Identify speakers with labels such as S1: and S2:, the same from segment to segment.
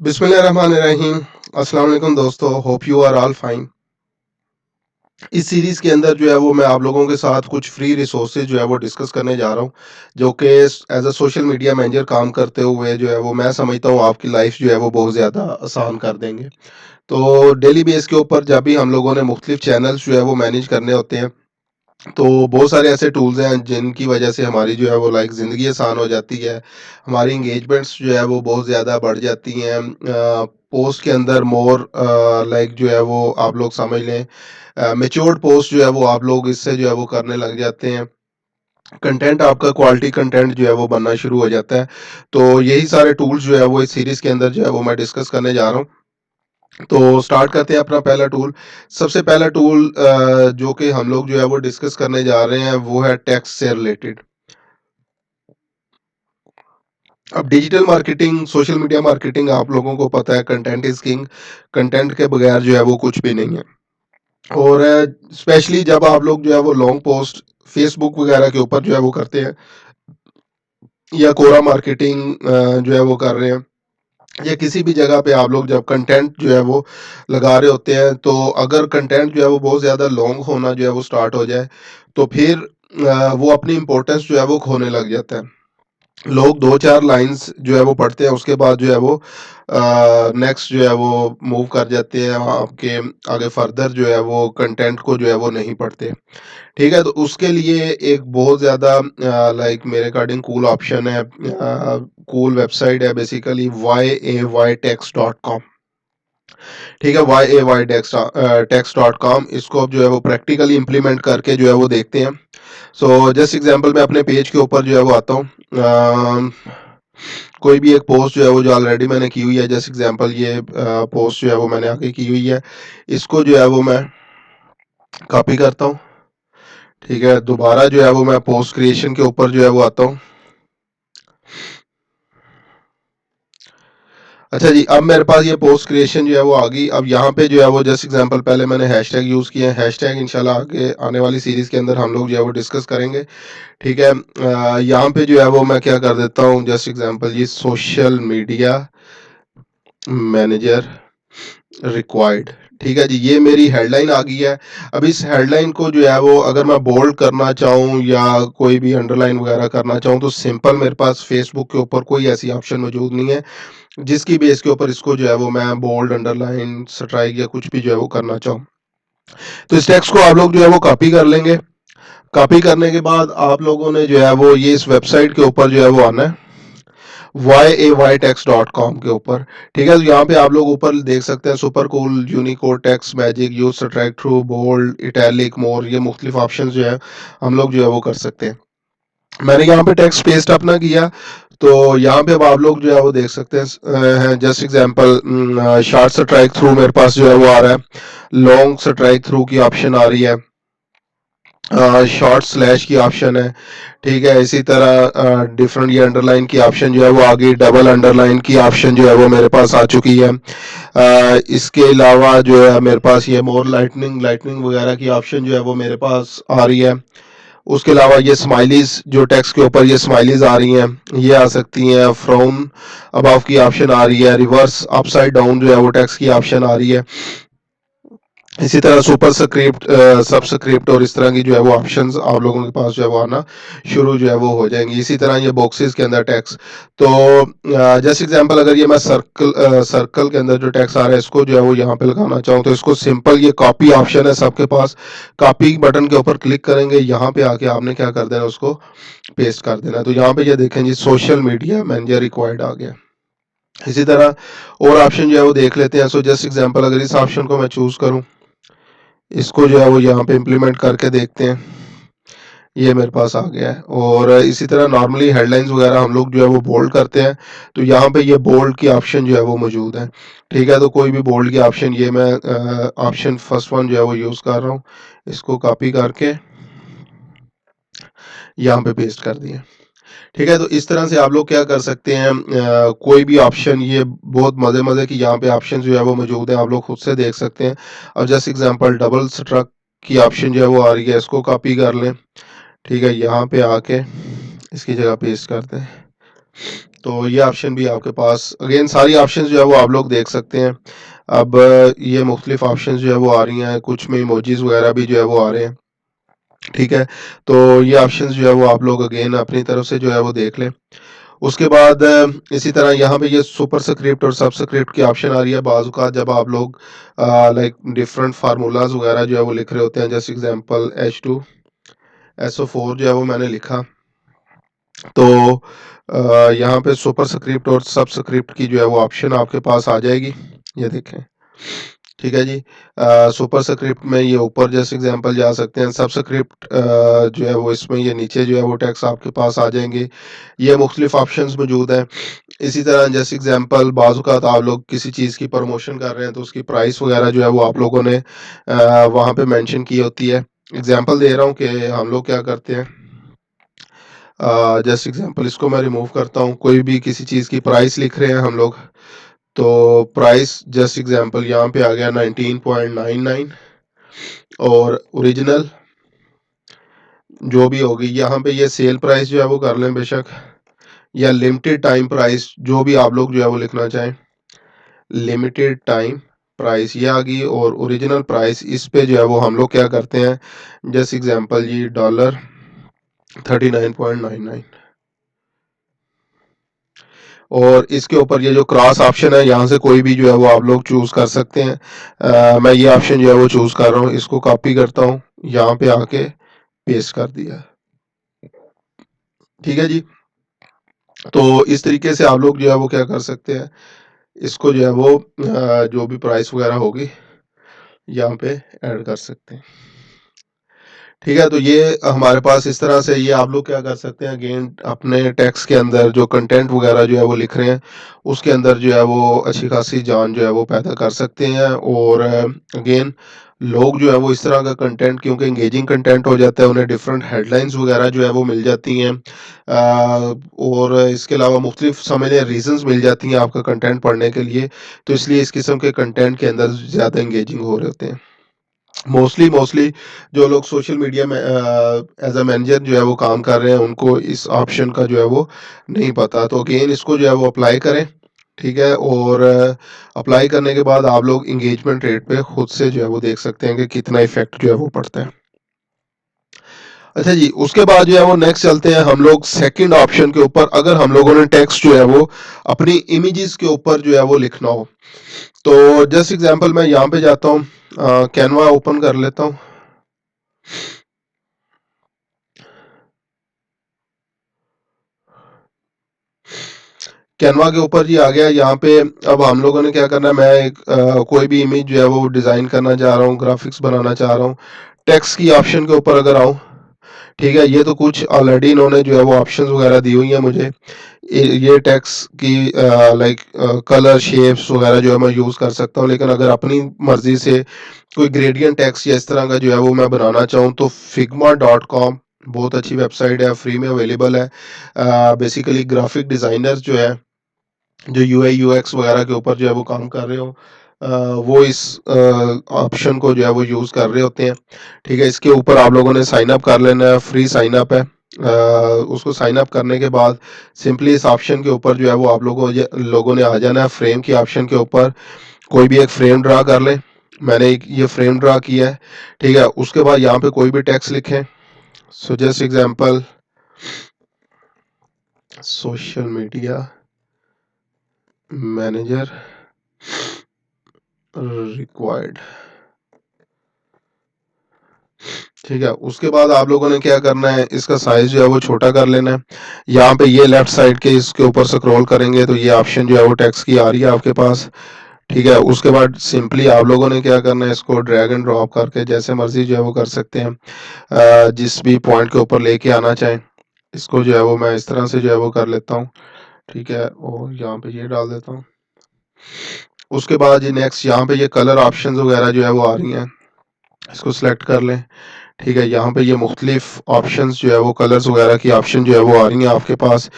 S1: बिस्मिल्लाहिर्रहमानिर्रहीम। अस्सलाम वालेकुम दोस्तों, hope you are all fine. इस सीरीज़ के अंदर जो है वो मैं आप लोगों के साथ कुछ फ्री रिसोर्सेज़ जो है वो डिस्कस करने जा रहा हूँ, जो कि as a social media manager काम करते हुए जो है वो मैं समझता हूँ आपकी लाइफ़ जो है वो बहुत ज़्यादा आसान कर देंगे। तो डेली बेस के ऊपर जब भी हम लोगों ने मुख्तलिफ चैनल्स जो है वो मैनेज करने होते हैं, तो बहुत सारे ऐसे टूल्स हैं जिनकी वजह से हमारी जो है वो लाइक ज़िंदगी आसान हो जाती है। हमारी एंगेजमेंट्स जो है वो बहुत ज़्यादा बढ़ जाती हैं। पोस्ट के अंदर मोर लाइक जो है वो आप लोग समझ लें मैच्योर्ड पोस्ट जो है वो आप लोग इससे जो है वो करने लग जाते हैं। कंटेंट आपका क्वालिटी कंटेंट जो है वो बनना शुरू हो जाता है। तो यही सारे टूल्स जो है वो इस सीरीज़ के अंदर जो है वो मैं डिस्कस करने जा रहा हूँ। तो स्टार्ट करते हैं अपना पहला टूल। सबसे पहला टूल जो कि हम लोग जो है वो डिस्कस करने जा रहे हैं वो है टेक्स्ट से रिलेटेड। अब digital marketing, social media marketing आप लोगों को पता है कंटेंट इज़ किंग। कंटेंट के बगैर जो है वो कुछ भी नहीं है। और स्पेशली जब आप लोग जो है वो लॉन्ग पोस्ट फेसबुक वगैरह के ऊपर जो है वो करते हैं या कोरा मार्केटिंग जो है वो कर रहे हैं या किसी भी जगह पे आप लोग जब कंटेंट जो है वो लगा रहे होते हैं, तो अगर कंटेंट जो है वो बहुत ज़्यादा लॉन्ग होना जो है वो स्टार्ट हो जाए, तो फिर वो अपनी इम्पोर्टेंस जो है वो खोने लग जाता है। लोग 2-4 लाइन्स जो है वो पढ़ते हैं, उसके बाद जो है वो नेक्स्ट जो है वो मूव कर जाते हैं, आपके आगे फर्दर जो है वो कंटेंट को जो है वो नहीं पढ़ते। ठीक है? तो उसके लिए एक बहुत ज़्यादा लाइक मेरे अकॉर्डिंग कूल ऑप्शन है, कूल वेबसाइट है बेसिकली yaytext.com। ठीक है? text.com इसको अब जो है वो प्रैक्टिकली इम्प्लीमेंट करके जो है वो देखते हैं। सो जस्ट एग्ज़ाम्पल मैं अपने पेज के ऊपर जो है वो आता हूँ। कोई भी एक पोस्ट जो है वो जो ऑलरेडी मैंने की हुई है, जस्ट एग्ज़ाम्पल ये पोस्ट जो है वो मैंने आगे की हुई है। इसको जो है वो मैं कॉपी करता हूँ। ठीक है? दोबारा जो है वो मैं पोस्ट क्रिएशन के ऊपर जो है वो आता हूँ। अच्छा जी, अब मेरे पास ये पोस्ट क्रिएशन जो है वो आ गई। अब यहाँ पे जो है वो जस्ट एग्ज़ाम्पल पहले मैंने हैशटैग यूज़ किए हैं। हैशटैग इंशाल्लाह आगे आने वाली सीरीज़ के अंदर हम लोग जो है वो डिस्कस करेंगे। ठीक है? यहाँ पे जो है वो मैं क्या कर देता हूँ, जस्ट एग्ज़ाम्पल ये सोशल मीडिया मैनेजर रिक्वायर्ड। ठीक है जी, ये मेरी हेडलाइन आ गई है। अब इस हेडलाइन को जो है वो अगर मैं बोल्ड करना चाहूँ या कोई भी अंडरलाइन वगैरह करना चाहूँ, तो सिंपल मेरे पास फेसबुक के ऊपर कोई ऐसी ऑप्शन मौजूद नहीं है, जिसकी बेस के ऊपर इसको जो है वो मैं बोल्ड, अंडरलाइन, स्ट्राइक या कुछ भी जो है वो करना चाहूँ। तो इस टेक्स्ट को आप लोग जो है वो कॉपी कर लेंगे। कॉपी करने के बाद आप लोगों ने जो है वो ये इस वेबसाइट के ऊपर जो है वो आना है, yaytext.com के ऊपर। ठीक है? तो यहाँ पे आप लोग ऊपर देख सकते हैं super cool, Unicode, text magic, use subtract through, bold, italic, more, ये मुख्तलिफ ऑप्शंस जो है हम लोग जो है वो कर सकते हैं। मैंने यहाँ पे टेक्स्ट पेस्ट अपना किया, तो यहाँ पे अब आप लोग जो है वो देख सकते हैं just example short strike through मेरे पास जो है वो आ रहा है, लॉन्ग स्ट्राइक थ्रू की ऑप्शन आ रही है, शॉर्ट स्लैश की ऑप्शन है। ठीक है? इसी तरह डिफरेंट ये अंडरलाइन की ऑप्शन जो है वो आ गई, डबल अंडरलाइन की ऑप्शन जो है वो मेरे पास आ चुकी है। इसके अलावा जो है मेरे पास ये मोर लाइटनिंग लाइटनिंग वगैरह की ऑप्शन जो है वो मेरे पास आ रही है। उसके अलावा ये स्माइलीज़ जो टेक्स्ट के ऊपर ये स्माइलीज़ आ रही हैं, ये आ सकती हैं। फ्रॉम अबव की ऑप्शन आ रही है, रिवर्स अपसाइड डाउन जो है वो टेक्स्ट की ऑप्शन आ रही है। इसी तरह सुपरस्क्रिप्ट, सबस्क्रिप्ट और इस तरह की जो है वो ऑप्शंस आप लोगों के पास जो है वो आना शुरू जो है वो हो जाएंगी। इसी तरह ये बॉक्सेस के अंदर टेक्स्ट, तो जैसे एग्जांपल अगर ये मैं सर्कल के अंदर जो टेक्स्ट आ रहा है इसको जो है वो यहाँ पे लगाना चाहूँ, तो इसको सिंपल ये कॉपी ऑप्शन है सबके पास, कॉपी बटन के ऊपर क्लिक करेंगे, यहाँ पे आके आपने क्या कर देना है, उसको पेस्ट कर देना है। तो यहाँ पे ये देखें जी, सोशल मीडिया मैनेजर रिक्वायर्ड आ गया। इसी तरह और ऑप्शन जो है वो देख लेते हैं। सो जस्ट एग्जांपल अगर इस ऑप्शन को मैं चूज करूँ, इसको जो है वो यहाँ पे इम्प्लीमेंट करके देखते हैं, ये मेरे पास आ गया है। और इसी तरह नॉर्मली हेडलाइंस वगैरह हम लोग जो है वो बोल्ड करते हैं, तो यहाँ पे ये बोल्ड की ऑप्शन जो है वो मौजूद है। ठीक है? तो कोई भी बोल्ड की ऑप्शन, ये मैं ऑप्शन फर्स्ट वन जो है वो यूज़ कर रहा हूँ, इसको कॉपी करके यहाँ पे पेस्ट कर दिया। ठीक है? तो इस तरह से आप लोग क्या कर सकते हैं, कोई भी ऑप्शन, ये बहुत मज़े-मज़े की यहाँ पे ऑप्शन जो है वो मौजूद है, आप लोग खुद से देख सकते हैं। अब जस्ट एग्जांपल डबल स्ट्रक की ऑप्शन जो है वो आ रही है, इसको कॉपी कर लें। ठीक है? यहाँ पे आके इसकी जगह पेस्ट कर दें। तो ये ऑप्शन भी आपके पास अगेन सारी ऑप्शंस जो है वो आप लोग देख सकते हैं। अब ये मुख्तलिफ ऑप्शंस जो है वो आ रही हैं, कुछ में इमोजीज वगैरह भी जो है वो आ रहे हैं, ठीक है। तो ये ऑप्शंस जो है वो आप लोग अगेन अपनी तरफ से जो है वो देख लें। उसके बाद इसी तरह यहाँ पे ये सुपरस्क्रिप्ट और सबस्क्रिप्ट की ऑप्शन आ रही है। बाज़ औक़ात जब आप लोग लाइक डिफरेंट फार्मूलाज वगैरह जो है वो लिख रहे होते हैं, जैसे एग्जांपल H2SO4 जो है वो मैंने लिखा, तो यहाँ पे सुपरस्क्रिप्ट और सबस्क्रिप्ट की जो है वो ऑप्शन आपके पास आ जाएगी, ये देखें, ठीक है जी। सुपरस्क्रिप्ट में ये ऊपर जैसे एग्जांपल जा सकते हैं, सबस्क्रिप्ट जो है वो इसमें ये नीचे जो है वो टैक्स आपके पास आ जाएंगे। ये मुख्तलिफ ऑप्शंस मौजूद हैं। इसी तरह जैसे एग्जांपल बाज़ औक़ात आप लोग किसी चीज़ की प्रमोशन कर रहे हैं, तो उसकी प्राइस वगैरह जो है वो आप लोगों ने वहाँ पे मेंशन की होती है। एग्जांपल दे रहा हूँ कि हम लोग क्या करते हैं, जैसे एग्जांपल इसको मैं रिमूव करता हूँ। कोई भी किसी चीज़ की प्राइस लिख रहे हैं हम लोग, तो प्राइस जस्ट एग्जांपल यहाँ पे आ गया 19.99 और ओरिजिनल जो भी होगी, यहाँ पे ये सेल प्राइस जो है वो कर लें बेशक, या लिमिटेड टाइम प्राइस जो भी आप लोग जो है वो लिखना चाहें। लिमिटेड टाइम प्राइस ये आ गई, और ओरिजिनल प्राइस इस पे जो है वो हम लोग क्या करते हैं, जस्ट एग्जांपल जी $39.99, और इसके ऊपर ये जो क्रॉस ऑप्शन है, यहाँ से कोई भी जो है वो आप लोग चूज़ कर सकते हैं। मैं ये ऑप्शन जो है वो चूज़ कर रहा हूँ, इसको कॉपी करता हूँ, यहाँ पे आके पेस्ट कर दिया, ठीक है जी। तो इस तरीके से आप लोग जो है वो क्या कर सकते हैं, इसको जो है वो जो भी प्राइस वगैरह होगी यहाँ पे ऐड कर सकते हैं, ठीक है। तो ये हमारे पास इस तरह से ये आप लोग क्या कर सकते हैं, अगेन अपने टेक्स्ट के अंदर जो कंटेंट वगैरह जो है वो लिख रहे हैं, उसके अंदर जो है वो अच्छी खासी जान जो है वो पैदा कर सकते हैं। और अगेन लोग जो है वो इस तरह का कंटेंट, क्योंकि एंगेजिंग कंटेंट हो जाता है, उन्हें डिफरेंट हेडलाइंस वगैरह जो है वो मिल जाती हैं, और इसके अलावा मुख्तलिफ समझ लें रीजंस मिल जाती हैं आपका कंटेंट पढ़ने के लिए। तो इसलिए इस किस्म के कंटेंट के अंदर ज़्यादा एंगेजिंग हो रहे होते हैं। मोस्टली जो लोग सोशल मीडिया में एज अ मैनेजर जो है वो काम कर रहे हैं, उनको इस ऑप्शन का जो है वो नहीं पता। तो अगेन इसको जो है वो अप्लाई करें, ठीक है। और अप्लाई करने के बाद आप लोग इंगेजमेंट रेट पे खुद से जो है वो देख सकते हैं कि कितना इफेक्ट जो है वो पड़ता है। अच्छा जी, उसके बाद जो है वो नेक्स्ट चलते हैं हम लोग सेकंड ऑप्शन के ऊपर। अगर हम लोगों ने टेक्स्ट जो है वो अपनी इमेजेस के ऊपर जो है वो लिखना हो, तो जस्ट एग्जांपल मैं यहाँ पे जाता हूँ, कैनवा ओपन कर लेता हूँ। कैनवा के ऊपर जी आ गया। यहाँ पे अब हम लोगों ने क्या करना है, मैं एक कोई भी इमेज जो है वो डिज़ाइन करना चाह रहा हूँ, ग्राफिक्स बनाना चाह रहा हूँ। टेक्स्ट की ऑप्शन के ऊपर अगर आऊँ, ठीक है, ये तो कुछ ऑलरेडी इन्होंने जो है वो ऑप्शंस वगैरह दी हुई हैं मुझे। ये टेक्स्ट की लाइक कलर शेप्स वगैरह जो है मैं यूज़ कर सकता हूँ, लेकिन अगर अपनी मर्ज़ी से कोई ग्रेडियंट टेक्स्ट या इस तरह का जो है वो मैं बनाना चाहूँ, तो figma.com बहुत अच्छी वेबसाइट है, फ्री में अवेलेबल है। बेसिकली ग्राफिक डिज़ाइनर्स जो है, जो यूआई यूएक्स वगैरह के ऊपर जो है वो काम कर रहे हो, वो इस ऑप्शन को जो है वो यूज़ कर रहे होते हैं, ठीक है। इसके ऊपर आप लोगों ने साइन अप कर लेना है, फ्री साइन अप है। उसको साइन अप करने के बाद सिंपली इस ऑप्शन के ऊपर जो है वो आप लोगों ने आ जाना है, फ्रेम की ऑप्शन के ऊपर। कोई भी एक फ्रेम ड्रा कर लें, मैंने एक ये फ्रेम ड्रा किया है, ठीक है। उसके बाद यहाँ पे कोई भी टेक्स्ट लिखें, so just example social media manager required, ठीक है। उसके बाद आप लोगों ने क्या करना है, इसका साइज जो है वो छोटा कर लेना है। यहाँ पे ये लेफ्ट साइड के इसके ऊपर स्क्रॉल करेंगे तो ये ऑप्शन जो है वो टेक्स्ट की आ रही है आपके पास, ठीक है। उसके बाद सिंपली आप लोगों ने क्या करना है, इसको ड्रैग एंड ड्रॉप करके जैसे मर्जी जो है वो कर सकते हैं, जिस भी पॉइंट के ऊपर लेके आना चाहें। इसको जो है वो मैं इस तरह से जो है वो कर लेता हूँ, ठीक है, और यहाँ पे ये डाल देता हूँ। उसके बाद ये नेक्स्ट यहाँ पे ये कलर ऑप्शंस वगैरह जो है वो आ रही हैं, इसको सिलेक्ट कर लें, ठीक है। यहाँ पे ये मुख्तलिफ ऑप्शंस जो है वो कलर्स वगैरह की ऑप्शन जो है वो आ रही हैं आपके पास।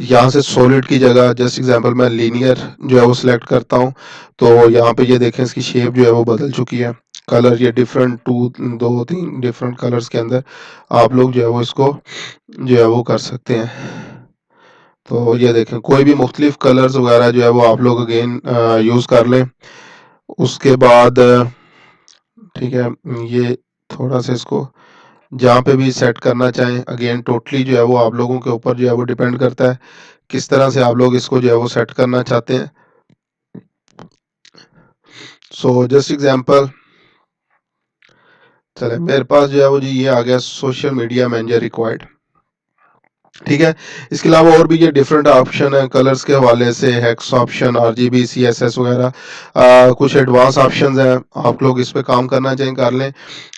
S1: यहाँ से सॉलिड की जगह जस्ट एग्जांपल मैं लीनियर जो है वो सिलेक्ट करता हूँ, तो यहाँ पे ये देखें इसकी शेप जो है वो बदल चुकी है। कलर ये डिफरेंट दो तीन डिफरेंट कलर्स के अंदर आप लोग जो है वो इसको जो है वो कर सकते हैं, तो ये देखें कोई भी मुख्तलिफ कलर्स वगैरह जो है वो आप लोग अगेन यूज़ कर लें। उसके बाद ठीक है, ये थोड़ा सा इसको जहाँ पे भी सेट करना चाहें अगेन टोटली जो है वो आप लोगों के ऊपर जो है वो डिपेंड करता है किस तरह से आप लोग इसको जो है वो सेट करना चाहते हैं। सो जस्ट एग्जांपल, चले मेरे पास जो है वो जी ये आ गया सोशल मीडिया मैनेजर रिक्वायर्ड। ठीक है, इसके अलावा और भी ये डिफरेंट ऑप्शन है कलर्स के हवाले से, हेक्स ऑप्शन, आरजीबी, सीएसएस वगैरह, कुछ एडवांस ऑप्शंस हैं, आप लोग इस पे काम करना चाहें कर लें।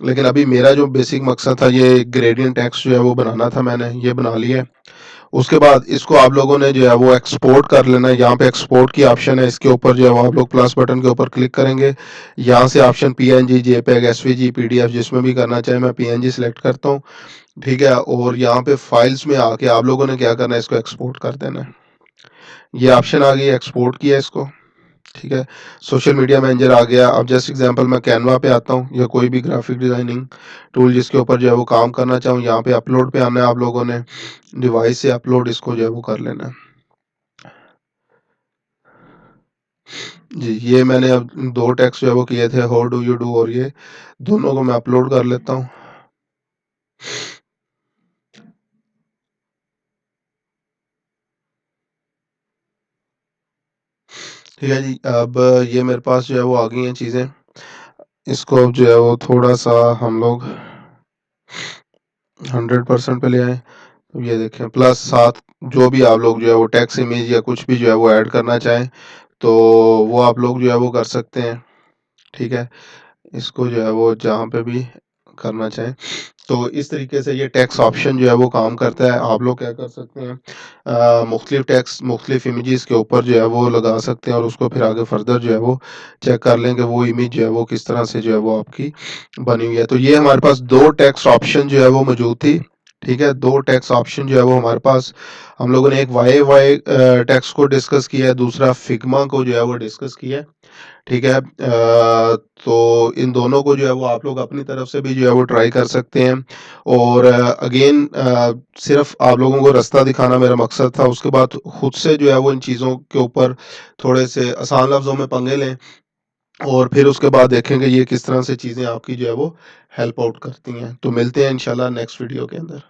S1: लेकिन अभी मेरा जो बेसिक मकसद था ये ग्रेडियंट टेक्स्ट जो है वो बनाना था, मैंने ये बना लिया है। उसके बाद इसको आप लोगों ने जो है वो एक्सपोर्ट कर लेना है। यहाँ पे एक्सपोर्ट की ऑप्शन है, इसके ऊपर जो है वो आप लोग प्लस बटन के ऊपर क्लिक करेंगे। यहाँ से option PNG, JPEG, SVG, PDF जिसमें भी करना चाहे, मैं पीएनजी सिलेक्ट करता हूँ। ठीक है, और यहाँ पे फाइल्स में आके आप लोगों ने क्या करना है, इसको एक्सपोर्ट कर देना है। ये ऑप्शन आ गई, एक्सपोर्ट किया इसको। ठीक है, सोशल मीडिया मैनेजर आ गया। अब जस्ट एग्जांपल मैं कैनवा पे आता हूँ या कोई भी ग्राफिक डिजाइनिंग टूल जिसके ऊपर जो है वो काम करना चाहूँ, यहाँ पे अपलोड पे आना है आप लोगों ने, डिवाइस से अपलोड इसको जो है वो कर लेना है। जी, ये मैंने अब 2 टेक्स्ट जो है वो किए थे, हाउ डू यू डू, और ये दोनों को मैं अपलोड कर लेता हूँ। ठीक है जी, अब ये मेरे पास जो है वो आ गई हैं चीज़ें। इसको अब जो है वो थोड़ा-सा हम लोग 100% पे ले आएँ। तो ये देखें प्लस साथ जो भी आप लोग जो है वो टेक्स्ट इमेज या कुछ भी जो है वो ऐड करना चाहें, तो वो आप लोग जो है वो कर सकते हैं। ठीक है, इसको जो है वो जहाँ पे भी करना चाहें। तो इस तरीके से ये टैक्स ऑप्शन जो है वो काम करता है। आप लोग क्या कर सकते हैं, मुख्तलिफ टैक्स मुख्तलिफ इमेजेस के ऊपर जो है वो लगा सकते हैं और उसको फिर आगे फर्दर जो है वो चेक कर लें कि वो इमेज जो है वो किस तरह से जो है वो आपकी बनी हुई है। तो ये हमारे पास 2 टैक्स ऑप्शन जो है वो मौजूद थी। ठीक है, 2 टैक्स ऑप्शन जो है वो हमारे पास, हम लोगों ने एक वाई टैक्स को डिस्कस किया है, दूसरा फिग्मा को जो है वो डिस्कस किया है। ठीक है, तो इन दोनों को जो है वो आप लोग अपनी तरफ से भी जो है वो ट्राई कर सकते हैं। और अगेन सिर्फ आप लोगों को रास्ता दिखाना मेरा मकसद था। उसके बाद खुद से जो है वो इन चीज़ों के ऊपर थोड़े से आसान लफ्ज़ों में पंगे लें और फिर उसके बाद देखेंगे ये किस तरह से चीज़ें आपकी जो है वो हेल्प आउट करती हैं। तो मिलते हैं इंशाल्लाह नेक्स्ट वीडियो के अंदर।